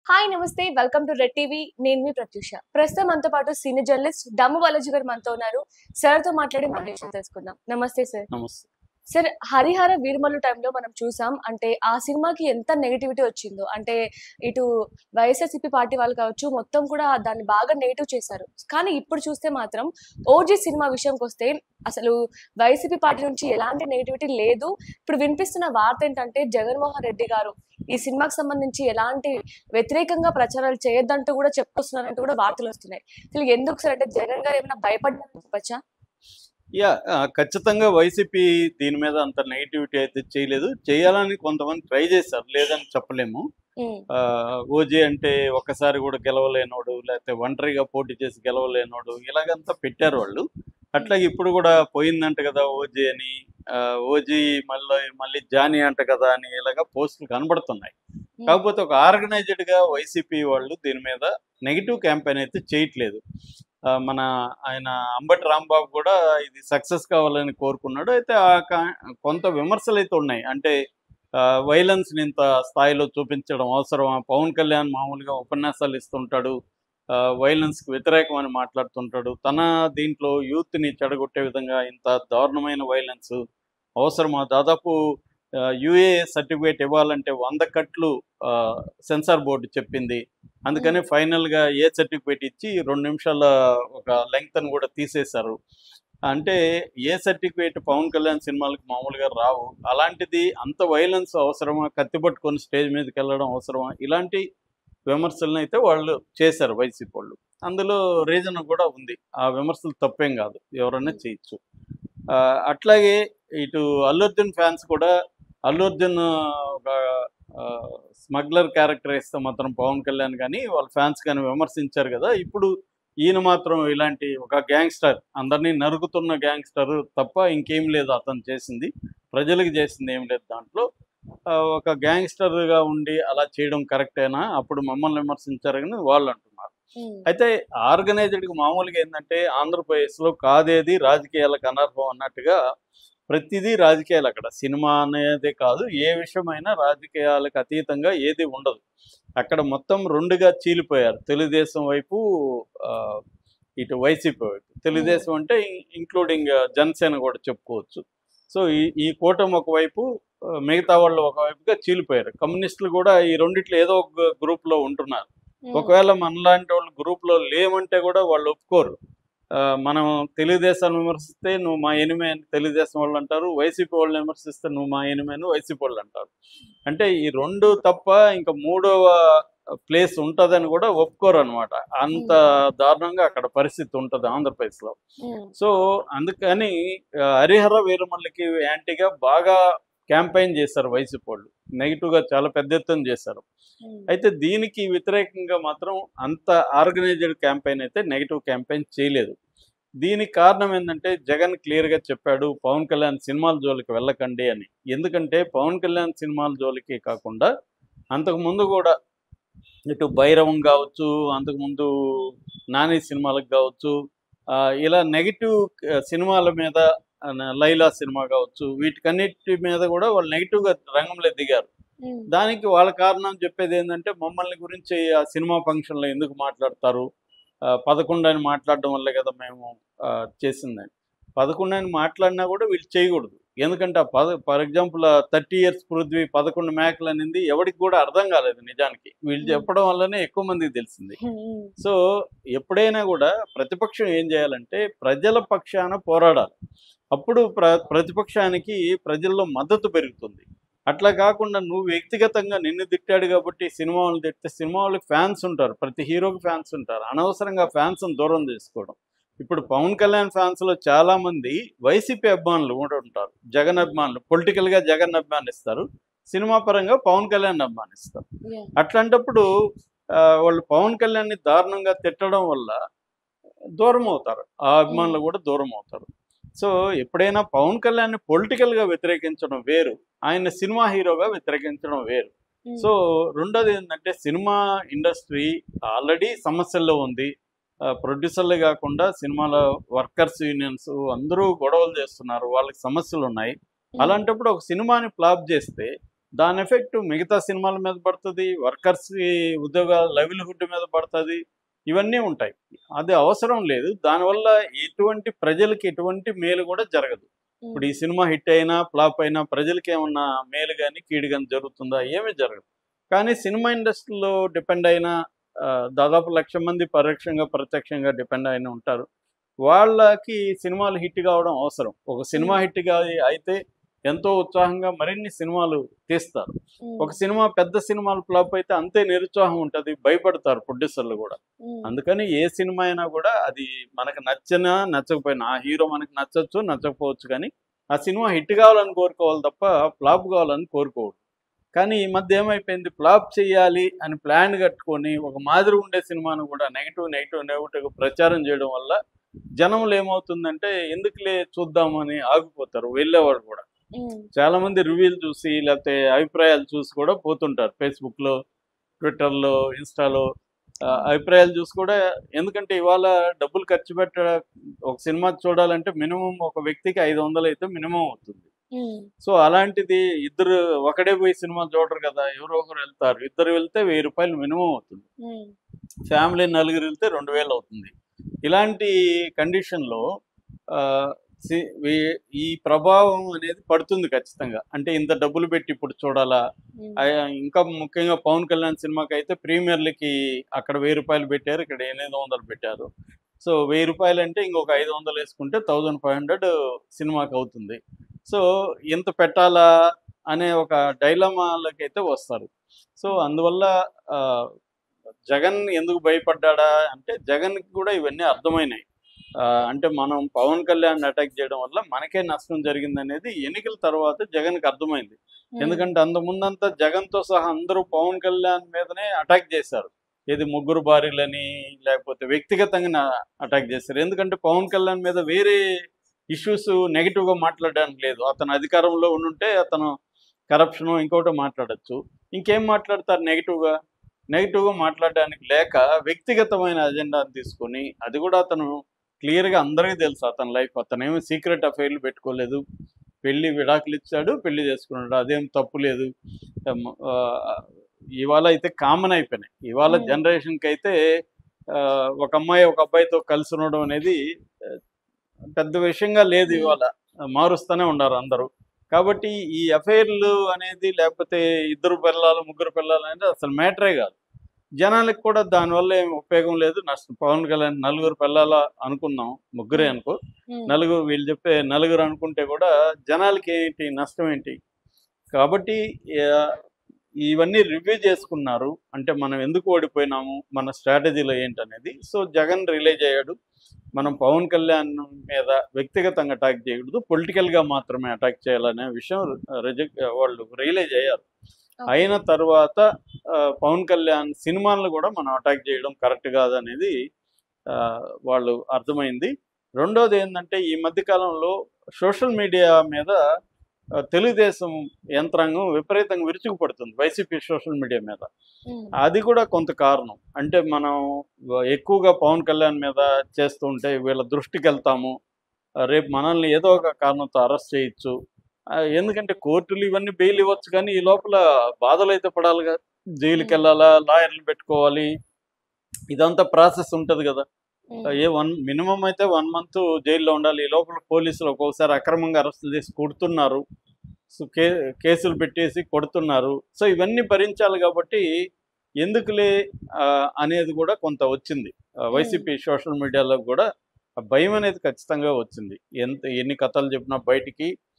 Hi నమస్తే welcome to red TV నేను మీ ప్రత్యూష ప్రస్తుతం మనతో పాటు సీనియర్ జర్నలిస్ట్ దమ్ము బాలాజీ గారు మనతో ఉన్నారు సార్ తో మాట్లాడి మన విషయం తెలుసుకుందాం నమస్తే సార్ నమస్తే. సార్ హరిహర వీరమల్లు టైంలో మనం చూసాం అంటే ఆ సినిమాకి ఎంత నెగటివిటీ వచ్చిందో అంటే ఇటు వైఎస్ఆర్సీపీ పార్టీ వాళ్ళు కావచ్చు మొత్తం కూడా దాన్ని బాగా నెగిటివ్ చేశారు కానీ ఇప్పుడు చూస్తే మాత్రం ఓజీ సినిమా విషయంకి వస్తే అసలు వైసీపీ పార్టీ నుంచి ఎలాంటి నెగిటివిటీ లేదు ఇప్పుడు వినిపిస్తున్న వార్త ఏంటంటే జగన్మోహన్ రెడ్డి గారు ఈ సినిమాకి సంబంధించి ఎలాంటి వ్యతిరేకంగా ప్రచారాలు చేయొద్దంటూ కూడా చెప్పుకొస్తున్నారంటూ కూడా వార్తలు వస్తున్నాయి అసలు ఎందుకు సార్ అంటే జగన్ గారు ఏమైనా భయపడ్డారు చెప్పచ్చా ఖచ్చితంగా వైసీపీ దీని మీద అంత నెగిటివిటీ అయితే చేయలేదు. చేయాలని కొంతమంది ట్రై చేశారు, లేదని చెప్పలేము. ఓజీ అంటే ఒక్కసారి కూడా గెలవలేనోడు, లేకపోతే ఒంటరిగా పోటీ చేసి గెలవలేనోడు, ఇలాగంతా పెట్టారు వాళ్ళు. అట్లాగే ఇప్పుడు కూడా పోయిందంట కదా ఓజీ అని, ఓజీ మళ్ళీ జానీ అంట కదా అని ఇలాగా పోస్టులు కనబడుతున్నాయి. కాకపోతే ఒక ఆర్గనైజ్డ్గా వైసీపీ వాళ్ళు దీని మీద నెగిటివ్ క్యాంపెయిన్ అయితే చేయట్లేదు. మన ఆయన అంబటి రాంబాబు కూడా ఇది సక్సెస్ కావాలని కోరుకున్నాడు. అయితే కొంత విమర్శలు అయితే ఉన్నాయి. అంటే వైలెన్స్ని ఇంత స్థాయిలో చూపించడం అవసరమా? పవన్ కళ్యాణ్ మామూలుగా ఉపన్యాసాలు ఇస్తుంటాడు, వైలెన్స్కి వ్యతిరేకమని మాట్లాడుతుంటాడు. తన దీంట్లో యూత్ని చెడగొట్టే విధంగా ఇంత దారుణమైన వైలెన్స్ అవసరమా? దాదాపు యుఏ సర్టిఫికేట్ ఇవ్వాలంటే 100 కట్లు సెన్సార్ బోర్డు చెప్పింది. అందుకని ఫైనల్గా ఏ సర్టిఫికేట్ ఇచ్చి 2 నిమిషాల ఒక లెంగ్త్ని కూడా తీసేశారు. అంటే ఏ సర్టిఫికేట్ పవన్ కళ్యాణ్ సినిమాలకు మామూలుగా రావు. అలాంటిది అంత వైలెన్స్ అవసరమా? కత్తి పట్టుకొని స్టేజ్ మీదకి వెళ్ళడం అవసరమా? ఇలాంటి విమర్శలను అయితే వాళ్ళు చేశారు వైసీపీ వాళ్ళు. అందులో రీజన్ కూడా ఉంది. ఆ విమర్శలు తప్పేం కాదు, ఎవరైనా చేయొచ్చు. అట్లాగే ఇటు అల్లు అర్జున్ ఫ్యాన్స్ కూడా అల్లు అర్జున్ ఒక స్మగ్లర్ క్యారెక్టర్ ఇస్తే మాత్రం పవన్ కళ్యాణ్ కానీ వాళ్ళ ఫ్యాన్స్ కానీ విమర్శించారు కదా. ఇప్పుడు ఈయన మాత్రం ఇలాంటి ఒక గ్యాంగ్స్టర్, అందరినీ నరుకుతున్న గ్యాంగ్స్టర్ తప్ప ఇంకేం లేదు అతను చేసింది, ప్రజలకు చేసింది ఏం లేదు. దాంట్లో ఒక గ్యాంగ్స్టర్గా ఉండి అలా చేయడం కరెక్టేనా? అప్పుడు మమ్మల్ని విమర్శించారు కానీ వాళ్ళు అంటున్నారు. అయితే ఆర్గనైజ్డ్కి మామూలుగా ఏంటంటే ఆంధ్రప్రదేశ్లో కాదేది రాజకీయాలకు అనర్హం అన్నట్టుగా ప్రతిదీ రాజకీయాలు. అక్కడ సినిమా అనేదే కాదు, ఏ విషయమైనా రాజకీయాలకు అతీతంగా ఏది ఉండదు. అక్కడ మొత్తం రెండుగా చీలిపోయారు, తెలుగుదేశం వైపు ఇటు వైసీపీ వైపు. తెలుగుదేశం అంటే ఇంక్లూడింగ్ జనసేన కూడా చెప్పుకోవచ్చు. సో ఈ కూటమి ఒకవైపు, మిగతా వాళ్ళు ఒకవైపుగా చీలిపోయారు. కమ్యూనిస్టులు కూడా ఈ రెండిట్లో ఏదో ఒక గ్రూప్లో ఉంటున్నారు. ఒకవేళ మనలాంటి వాళ్ళు గ్రూప్లో లేమంటే కూడా వాళ్ళు ఒప్పుకోరు. మనం తెలుగుదేశాన్ని విమర్శిస్తే నువ్వు మా ఎనిమే అని తెలుగుదేశం వాళ్ళు అంటారు, వైసీపీ వాళ్ళని విమర్శిస్తే నువ్వు మా ఎనిమే అని వైసీపీ వాళ్ళు అంటారు. అంటే ఈ రెండు తప్ప ఇంకా మూడవ ప్లేస్ ఉంటుందని కూడా ఒప్పుకోరు అనమాట. అంత దారుణంగా అక్కడ పరిస్థితి ఉంటుంది ఆంధ్రప్రదేశ్లో. సో అందుకని హరిహర వీరమల్లికి యాంటీగా బాగా క్యాంపెయిన్ చేశారు వైసీపీ వాళ్ళు, నెగిటివ్గా చాలా పెద్ద ఎత్తున చేశారు. అయితే దీనికి వ్యతిరేకంగా మాత్రం అంత ఆర్గనైజ్డ్ క్యాంపెయిన్ అయితే నెగిటివ్ క్యాంపెయిన్ చేయలేదు. దీనికి కారణం ఏంటంటే జగన్ క్లియర్గా చెప్పాడు, పవన్ కళ్యాణ్ సినిమాల జోలికి వెళ్ళకండి అని. ఎందుకంటే పవన్ కళ్యాణ్ సినిమాల జోలికి కాకుండా అంతకుముందు కూడా ఇటు భైరవం కావచ్చు, అంతకుముందు నాని సినిమాలకు కావచ్చు, ఇలా నెగిటివ్ సినిమాల మీద, లైలా సినిమా కావచ్చు, వీటికన్నిటి మీద కూడా వాళ్ళు నెగిటివ్గా రంగంలో దిగారు. దానికి వాళ్ళ కారణం చెప్పేది ఏంటంటే మమ్మల్ని గురించి ఆ సినిమా ఫంక్షన్లో ఎందుకు మాట్లాడతారు, 11 అని మాట్లాడడం వల్లే కదా మేము చేసిందని. 11 అని మాట్లాడినా కూడా వీళ్ళు చేయకూడదు. ఎందుకంటే ఫర్ ఎగ్జాంపుల్ 30 years పృథ్వీ 11 మేకలు అనేది ఎవరికి కూడా అర్థం కాలేదు నిజానికి, వీళ్ళు చెప్పడం వల్లనే ఎక్కువ మందికి తెలిసింది. సో ఎప్పుడైనా కూడా ప్రతిపక్షం ఏం చేయాలంటే ప్రజల పక్షాన పోరాడాలి. అప్పుడు ప్రతిపక్షానికి ప్రజల్లో మద్దతు పెరుగుతుంది. అట్లా కాకుండా నువ్వు వ్యక్తిగతంగా నిన్ను తిట్టాడు కాబట్టి సినిమా వాళ్ళు తిడితే సినిమా వాళ్ళకి ఫ్యాన్స్ ఉంటారు, ప్రతి హీరోకి ఫ్యాన్స్ ఉంటారు. అనవసరంగా ఫ్యాన్స్ని దూరం చేసుకోవడం. ఇప్పుడు పవన్ కళ్యాణ్ ఫ్యాన్స్లో చాలామంది వైసీపీ అభిమానులు కూడా ఉంటారు, జగన్ అభిమానులు. పొలిటికల్గా జగన్ అభిమానిస్తారు, సినిమా పరంగా పవన్ కళ్యాణ్ అభిమానిస్తారు. అట్లాంటప్పుడు వాళ్ళు పవన్ కళ్యాణ్ని దారుణంగా తిట్టడం వల్ల దూరం అవుతారు, ఆ అభిమానులు కూడా దూరం అవుతారు. సో ఎప్పుడైనా పవన్ కళ్యాణ్ని పొలిటికల్గా వ్యతిరేకించడం వేరు, ఆయన సినిమా హీరోగా వ్యతిరేకించడం వేరు. సో రెండోది ఏంటంటే సినిమా ఇండస్ట్రీ ఆల్రెడీ సమస్యల్లో ఉంది. ప్రొడ్యూసర్లే కాకుండా సినిమాల వర్కర్స్ యూనియన్స్ అందరూ గొడవలు చేస్తున్నారు, వాళ్ళకి సమస్యలు ఉన్నాయి. అలాంటప్పుడు ఒక సినిమాని ఫ్లాప్ చేస్తే దాని ఎఫెక్ట్ మిగతా సినిమాల మీద పడుతుంది, వర్కర్స్కి ఉద్యోగాల లైవ్లీహుడ్ మీద పడుతుంది, ఇవన్నీ ఉంటాయి. అది అవసరం లేదు. దానివల్ల ఎటువంటి ప్రజలకి ఎటువంటి మేలు కూడా జరగదు. ఇప్పుడు ఈ సినిమా హిట్ అయినా ఫ్లాప్ అయినా ప్రజలకి ఏమన్నా మేలు కానీ కీడు కానీ జరుగుతుందా? ఏమీ జరగదు. కానీ సినిమా ఇండస్ట్రీలో డిపెండ్ అయిన దాదాపు 1,00,000 మంది పరోక్షంగా ప్రత్యక్షంగా డిపెండ్ అయిన ఉంటారు. వాళ్ళకి సినిమాలు హిట్ కావడం అవసరం. ఒక సినిమా హిట్గా అయితే ఎంతో ఉత్సాహంగా మరిన్ని సినిమాలు తీస్తారు. ఒక సినిమా పెద్ద సినిమాలు ఫ్లాప్ అయితే అంతే నిరుత్సాహం ఉంటుంది, భయపడతారు ప్రొడ్యూసర్లు కూడా. అందుకని ఏ సినిమా అయినా కూడా అది మనకు నచ్చినా నచ్చకపోయినా, ఆ హీరో మనకు నచ్చచ్చు నచ్చకపోవచ్చు, కానీ ఆ సినిమా హిట్ కావాలని కోరుకోవాలి తప్ప ఫ్లాప్ కావాలని కోరుకోవద్దు. కానీ ఈ మధ్య ఏమైపోయింది, ఫ్లాప్ చేయాలి అని ప్లాన్ కట్టుకొని ఒక మాదిరి ఉండే సినిమాను కూడా నెగిటివ్ ప్రచారం చేయడం వల్ల జనంలో ఏమవుతుందంటే ఎందుకులే చూద్దామని ఆగిపోతారు, వెళ్ళేవాడు కూడా. చాలా మంది రివ్యూలు చూసి లేకపోతే అభిప్రాయాలు చూసి కూడా పోతుంటారు. ఫేస్బుక్లో, ట్విట్టర్లో, ఇన్స్టాలో అభిప్రాయాలు చూసి కూడా. ఎందుకంటే ఇవాళ డబ్బులు ఖర్చు ఒక సినిమా చూడాలంటే మినిమం ఒక వ్యక్తికి 500 అయితే మినిమం అవుతుంది. సో అలాంటిది ఇద్దరు ఒకడే పోయి సినిమా చూడరు కదా, ఎవరో ఒకరు వెళ్తారు. ఇద్దరు వెళ్తే 1000 రూపాయలు మినిమం అవుతుంది. ఫ్యామిలీ నలుగురు వెళ్తే 2000 అవుతుంది. ఇలాంటి కండిషన్లో ఈ ప్రభావం అనేది పడుతుంది ఖచ్చితంగా. అంటే ఇంత డబ్బులు పెట్టి ఇప్పుడు చూడాలా? ఇంకా ముఖ్యంగా పవన్ కళ్యాణ్ సినిమాకి అయితే ప్రీమియర్లకి అక్కడ 1000 రూపాయలు పెట్టారు, ఇక్కడ 800 పెట్టారు. సో 1000 రూపాయలు అంటే ఇంకొక 500 వేసుకుంటే 1500 సినిమాకి అవుతుంది. సో ఇంత పెట్టాలా అనే ఒక డైలమాలకి అయితే వస్తారు. సో అందువల్ల జగన్ ఎందుకు భయపడ్డా అంటే జగన్కి కూడా ఇవన్నీ అర్థమైనాయి. అంటే మనం పవన్ కళ్యాణ్ అటాక్ చేయడం వల్ల మనకే నష్టం జరిగింది అనేది ఎన్నికల తర్వాత జగన్కి అర్థమైంది. ఎందుకంటే అంతకుముందంతా జగన్తో సహా అందరూ పవన్ కళ్యాణ్ మీదనే అటాక్ చేశారు. ఏది ముగ్గురు భార్యలని లేకపోతే వ్యక్తిగతంగా అటాక్ చేశారు. ఎందుకంటే పవన్ కళ్యాణ్ మీద వేరే ఇష్యూస్ నెగిటివ్గా మాట్లాడడానికి లేదు. అతను అధికారంలో ఉండుంటే అతను కరప్షను ఇంకోటి మాట్లాడచ్చు, ఇంకేం మాట్లాడతారు నెగిటివ్గా మాట్లాడడానికి లేక వ్యక్తిగతమైన అజెండాని తీసుకొని, అది కూడా అతను క్లియర్గా అందరికీ తెలుసు అతని లైఫ్. అతనేమీ సీక్రెట్ అఫైర్లు పెట్టుకోలేదు, పెళ్లి విడాకులు ఇచ్చాడు, పెళ్లి చేసుకున్నాడు, అదేం తప్పు లేదు. ఇవాళ అయితే కామన్ అయిపోయినాయి. ఇవాళ జనరేషన్కి అయితే ఒక అమ్మాయి ఒక అబ్బాయితో కలిసి ఉండడం అనేది పెద్ద విషయంగా లేదు. ఇవాళ మారుస్తూనే ఉన్నారు అందరూ. కాబట్టి ఈ అఫైర్లు అనేది లేకపోతే ఇద్దరు పిల్లలు ముగ్గురు పిల్లలు అనేది అసలు మ్యాటరే కాదు. జనాలకు కూడా దానివల్ల ఏం ఉపయోగం లేదు, నష్టం. పవన్ కళ్యాణ్ నలుగురు పిల్లల అనుకున్నాం, ముగ్గురే అనుకో, నలుగురు వీళ్ళు చెప్పే నలుగురు అనుకుంటే కూడా జనాలకి ఏంటి నష్టం ఏంటి? కాబట్టి ఇవన్నీ రివ్యూ చేసుకున్నారు. అంటే మనం ఎందుకు ఓడిపోయినాము, మన స్ట్రాటజీలో ఏంటనేది. సో జగన్ రిలీజ్ అయ్యాడు, మనం పవన్ కళ్యాణ్ మీద వ్యక్తిగతంగా అటాక్ చేయకూడదు, పొలిటికల్గా మాత్రమే అటాక్ చేయాలనే విషయం వాళ్ళు రియలైజ్ అయ్యారు. అయిన తర్వాత పవన్ కళ్యాణ్ సినిమాలను కూడా మనం అటాక్ చేయడం కరెక్ట్ కాదనేది వాళ్ళు అర్థమైంది. రెండోది ఏంటంటే ఈ మధ్యకాలంలో సోషల్ మీడియా మీద తెలుగుదేశం యంత్రాంగం విపరీతంగా విరుచుకుపడుతుంది వైసీపీ సోషల్ మీడియా మీద. అది కూడా కొంత కారణం. అంటే మనం ఎక్కువగా పవన్ కళ్యాణ్ మీద చేస్తూ ఉంటే వీళ్ళ దృష్టికి వెళ్తాము, రేపు మనల్ని ఏదో ఒక కారణంతో అరెస్ట్ చేయొచ్చు. ఎందుకంటే కోర్టులు ఇవన్నీ బెయిల్ ఇవ్వచ్చు, కానీ ఈ లోపల బాధలు అయితే పడాలిగా, జైలుకి వెళ్ళాలా, లాయర్లు పెట్టుకోవాలి, ఇదంతా ప్రాసెస్ ఉంటుంది కదా. మినిమం అయితే 1 month జైల్లో ఉండాలి. ఈ లోపల పోలీసులు ఒక్కొక్కసారి అక్రమంగా అరెస్టులు చేసి కొడుతున్నారు, సో కేసులు పెట్టేసి కొడుతున్నారు. సో ఇవన్నీ భరించాలి. కాబట్టి ఎందుకులే అనేది కూడా కొంత వచ్చింది వైసీపీ సోషల్ మీడియాలో కూడా. భయం అనేది ఖచ్చితంగా వచ్చింది. ఎన్ని కథలు చెప్పినా బయటికి